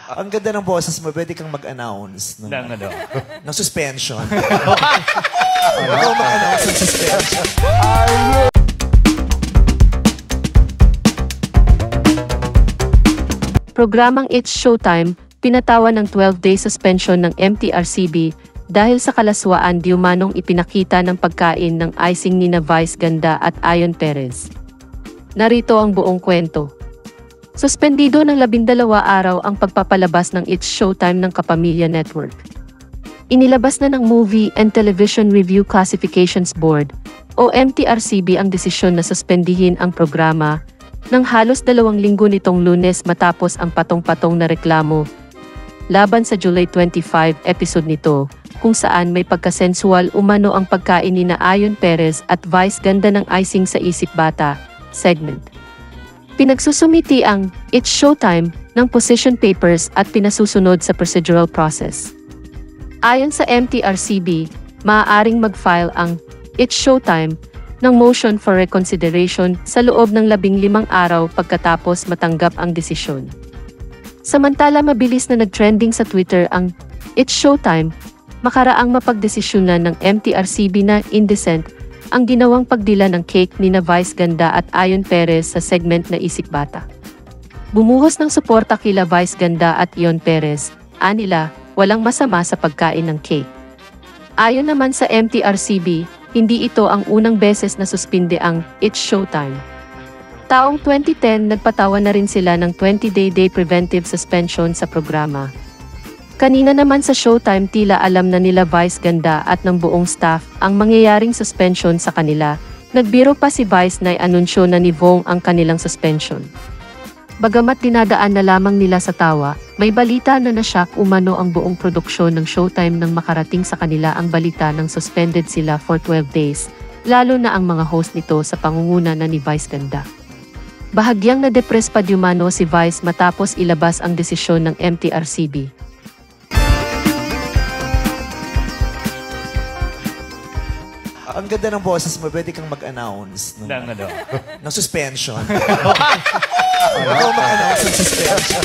Ang ganda ng boses mo, pwede kang mag-announce ng suspension. Ikaw mag-announce ng suspension. Programang It's Showtime, pinatawan ng 12-day suspension ng MTRCB dahil sa kalaswaan di umanong ipinakita ng pagkain ng icing nina Vice Ganda at Ion Perez. Narito ang buong kwento. Suspendido ng 12 araw ang pagpapalabas ng It's Showtime ng Kapamilya Network. Inilabas na ng Movie and Television Review Classifications Board o MTRCB ang desisyon na suspendihin ang programa ng halos 2 linggo nitong Lunes matapos ang patong-patong na reklamo laban sa July 25 episode nito kung saan may pagkasensual umano ang pagkain ni na Ion Perez at Vice Ganda ng icing sa isip bata segment. Pinagsusumiti ang It's Showtime ng position papers at pinasusunod sa procedural process. Ayon sa MTRCB, maaaring mag-file ang It's Showtime ng motion for reconsideration sa loob ng 15 araw pagkatapos matanggap ang desisyon. Samantala mabilis na nag-trending sa Twitter ang It's Showtime, makaraang mapagdesisyonan ng MTRCB na indecent ang ginawang pagdila ng cake ni na Vice Ganda at Ion Perez sa segment na Isip Bata. Bumuhos ng suporta kila Vice Ganda at Ion Perez, anila, walang masama sa pagkain ng cake. Ayon naman sa MTRCB, hindi ito ang unang beses na suspinde ang It's Showtime. Taong 2010 nagpatawan na rin sila ng 20-day preventive suspension sa programa. Kanina naman sa Showtime tila alam na nila Vice Ganda at ng buong staff ang mangyayaring suspension sa kanila. Nagbiro pa si Vice na i-anunsyo na ni Vong ang kanilang suspension. Bagamat dinadaan na lamang nila sa tawa, may balita na nashock umano ang buong produksyon ng Showtime nang makarating sa kanila ang balita ng suspended sila for 12 days, lalo na ang mga host nito sa pangunguna na ni Vice Ganda. Bahagyang na-depress pa di umano si Vice matapos ilabas ang desisyon ng MTRCB. Ang ganda ng boses mo, pwede kang mag-announce ng suspension. Ikaw mag-announce ng suspension.